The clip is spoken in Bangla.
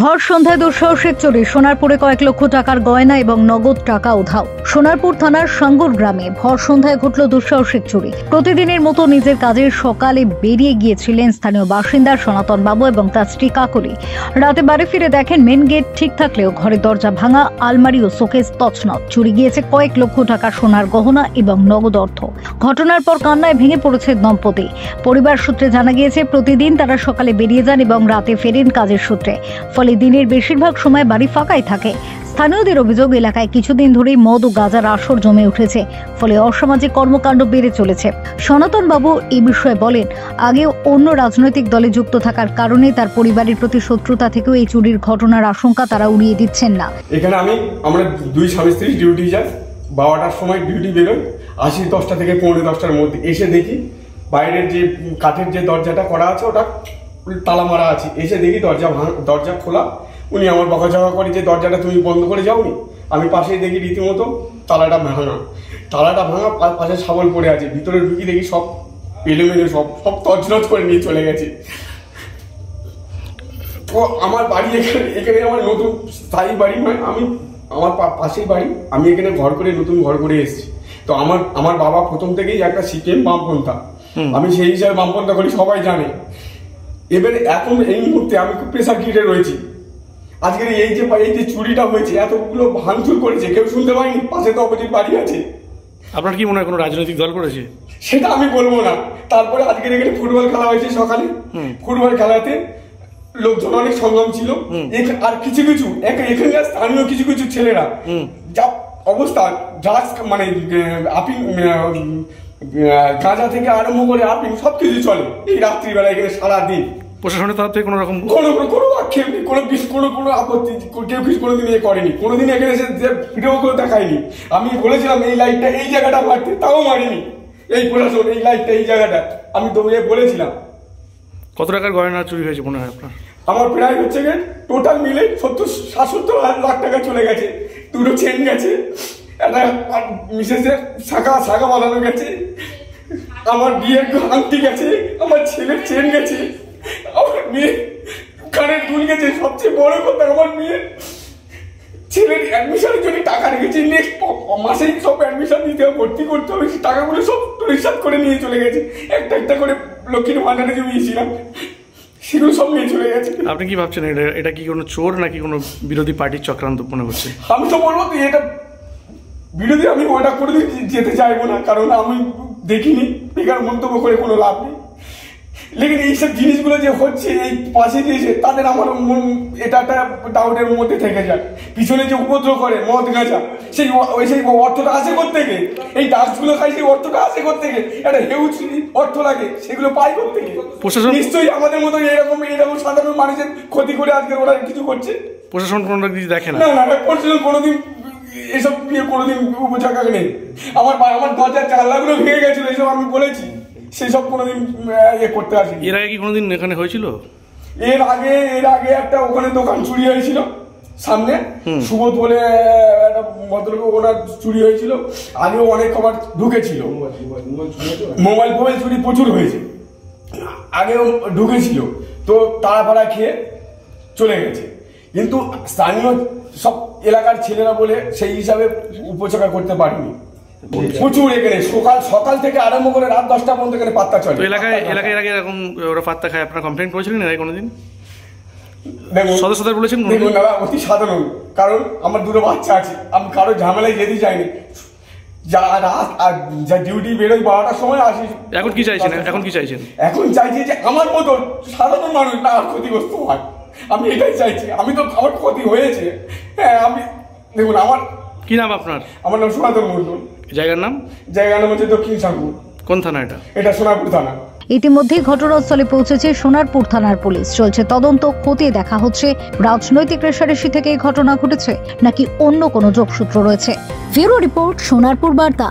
ভর সন্ধ্যায় দুঃসাহসিক চুরি, সোনারপুরে কয়েক লক্ষ টাকার গয়না এবং নগদ টাকা উধাও। সোনারপুর থানার সাঙ্গুর গ্রামে ভর সন্ধ্যায় ঘটল দুঃসাহসিক চুরি। প্রতিদিনের মতো নিজের কাজের সকালে বেরিয়ে গিয়েছিলেন স্থানীয় বাসিন্দা সনাতন বাবু এবং তার স্ত্রী কাকলি। রাতে বাড়ি ফিরে দেখেন মেন গেট ঠিক থাকলেও ঘরের দরজা ভাঙা, আলমারি ও শোকেস তছনছ। চুরি গিয়েছে কয়েক লক্ষ টাকা সোনার গহনা এবং নগদ অর্থ। ঘটনার পর কান্নায় ভেঙে পড়েছে দম্পতি। পরিবার সূত্রে জানা গিয়েছে প্রতিদিন তারা সকালে বেরিয়ে যান এবং রাতে ফেরেন কাজের সূত্রে, ফলে দিনের বেশিরভাগ সময় বাড়ি ফাঁকাই থাকে। স্থানীয়দের অভিযোগ, এলাকায় কিছুদিন ধরেই মদ ও গাঁজার আসর জমে উঠেছে, ফলে অসামাজিক কর্মকাণ্ড বেড়ে চলেছে। সনাতন বাবু এই বিষয়ে বলেন, আগে অন্য রাজনৈতিক দলে যুক্ত থাকার কারণে তার পরিবারের প্রতি শত্রুতা থেকেও এই চুরির ঘটনার আশঙ্কা তারা উড়িয়ে দিচ্ছেন না। এখানে আমরা দুই স্বামী স্ত্রী ডিউটি যাই, 12টার সময় ডিউটি বেরোই, আসি 10টা থেকে 10:45-10টার মধ্যে। এসে দেখি বাইরের যে কাঠের যে দরজাটা করা আছে ওটা তালা মারা আছে। এসে দেখি দরজা খোলা। উনি আমার বকাঝকা করে যে দরজাটা তুমি বন্ধ করে যাওনি। আমি পাশেই দেখি রীতিমতো তালাটা ভাঙা, পাশে শাবল পড়ে আছে। ভিতরে ঢুকি দেখি সব এলোমেলো, সব তছনছ করে নিয়ে চলে গেছে। তো আমার বাড়ি এখানে আমার নতুন স্থায়ী বাড়ি নয়, আমার পাশেই বাড়ি। আমি এখানে নতুন ঘর করে এসেছি। তো আমার বাবা প্রথম থেকেই একটা সিপিএম বামপন্থা, আমি সেই হিসাবে বামপন্থা করি, সবাই জানে। এবারে এখন এই মুহূর্তে আমি খুব প্রেসার ক্রিয়েটে রয়েছি। আজকের এই যে চুরিটা হয়েছে, এতগুলো ভাঙচুর করেছে, কেউ শুনতে পাইনি। পাশে তো অপোজিট বাড়ি আছে। আপনার কি মনে হয় কোনো রাজনৈতিক দল করেছে? সেটা আমি বলবো না। তারপরে আজকের এখানে ফুটবল খেলা হয়েছে সকালে। ফুটবল খেলাতে লোকজন অনেক সংগ্রাম ছিল। আর কিছু এখানকার স্থানীয় কিছু ছেলেরা যা অবস্থা, ড্রাগস মানে আপিং, গাঁজা থেকে আরম্ভ করে আপিং সবকিছু চলে এই রাত্রিবেলা এখানে সারাদিন। প্রশাসনের তরফ থেকে কোনো আক্ষেপ নেই, কোনো আপত্তি কেউ কিছু কোনোদিন করেনি। কোনোদিন এখানে এসে ভিডিও করে দেখায়নি। আমি বলেছিলাম এই লাইটটা এই জায়গাটা মারতে, তাও মারিনি এই প্রশাসন। এই লাইটটা এই জায়গাটা আমি তো বলেছিলাম। কত টাকার গয়না চুরি হয়েছে মনে হয় আপনার? আমার প্রায় হচ্ছে টোটাল মিলে 70-77 লাখ টাকা চলে গেছে। 2টো চেন গেছে, একটা মিসেসের শাখা বাঁধানো গেছে, আমার বিয়ের আংটি গেছে, আমার ছেলের চেন গেছে, আমার মেয়ে কানের দুল গেছে। সবচেয়ে বড় কথা, আমার মেয়ের ছেলের অ্যাডমিশনের জন্য টাকা রেখেছি। নেক্সট মাসেই সব অ্যাডমিশন দিতে হবে, ভর্তি করতে হবে। সেই টাকাগুলো সব হিসাব করে নিয়ে চলে গেছে। একটা করে লক্ষ্মীর ভান্ডারে জমিয়েছিলাম, সেগুলো সব নিয়ে চলে গেছে। আপনি কি ভাবছেন এটা কি কোনো চোর নাকি কোনো বিরোধী পার্টির চক্রান্ত মনে হচ্ছে? আমি তো বলবো এটা বিরোধী। আমি ওটা করে যেতে চাইবো না, কারণ আমি দেখিনি। বেকার মন্তব্য করে কোনো লাভ নেই। লেকিন এইসব জিনিসগুলো যে হচ্ছে এই পাশে দিয়েছে, তাদের আমার এটা একটা ডাউটের মধ্যে থেকে যায়। পিছনে যে উপদ্রব করে মদ গাঁজা, সেই অর্থটা আসে কোত্থেকে? এই ড্রাগসগুলো খাই, সেই অর্থটা আসে কোত্থেকে? একটা হিউজ অর্থ লাগে, সেগুলো পাই কোত্থেকে? নিশ্চয়ই আমাদের মতো এরকম সাধারণ মানুষের ক্ষতি করে আজকে ওরা কিছু করছে। প্রশাসন কোনো কিছু দেখে না? না, প্রশাসন কোনোদিন এসব নিয়ে কোনোদিন উপচাকা নেই। আমার দরজার জানলাগুলো ভেঙে গেছিল, এইসব আমি বলেছি। সেই সব কোনোদিন করতে আসেনি। এর আগে কি কোনোদিন এখানে হয়েছিল? এর আগে একটা ওখানে দোকান চুরি হয়েছিল সামনে, সুবোধ বলে একটা ভদ্রলোক, ওনার চুরি হয়েছিল। আগেও অনেক খাবার ঢুকেছিল, মোবাইল চুরি প্রচুর হয়েছে, আগেও ঢুকেছিল। তো তাড়াফাড়া খেয়ে চলে গেছে। কিন্তু স্থানীয় সব এলাকার ছেলেরা বলে সেই হিসাবে উপচাকা করতে পারেনি। প্রচুর এখানে সকাল থেকে আরম্ভ করে রাত 10টা পর্যন্ত এখানে পাত্তা চলে। এলাকায় এরকম ওরা পাত্তা খায়, আপনারা কমপ্লেন করেছিলেন এর আগে কোনোদিন? সদস্যদের বলেছেন? দেখুন দাদা, অতি সাধারণ, কারণ আমার 2টো বাচ্চা আছে। আমি কারো ঝামেলায় যেতে চাইনি। যা ডিউটি বেরোই 12টার সময় আসি। এখন কি চাইছেন? এখন চাইছি যে আমার মতো সাধারণ মানুষ না ক্ষতিগ্রস্ত হয়। আমি এটাই চাইছি। আমি তো আমার ক্ষতি হয়েছে। হ্যাঁ, দেখুন আমার কি নাম আপনার? আমার নাম সনাতন মণ্ডল। জায়গার নাম হচ্ছে দক্ষিণ সাঙ্গুর। কোন থানা এটা? সোনারপুর থানা। ইতিমধ্যেই ঘটনাস্থলে পৌঁছেছে সোনারপুর থানার পুলিশ। চলছে তদন্ত, খতিয়ে দেখা হচ্ছে রাজনৈতিক রেষারেষি থেকে এই ঘটনা ঘটেছে নাকি অন্য কোনো যোগসূত্র রয়েছে। ব্যুরো রিপোর্ট, সোনারপুর বার্তা।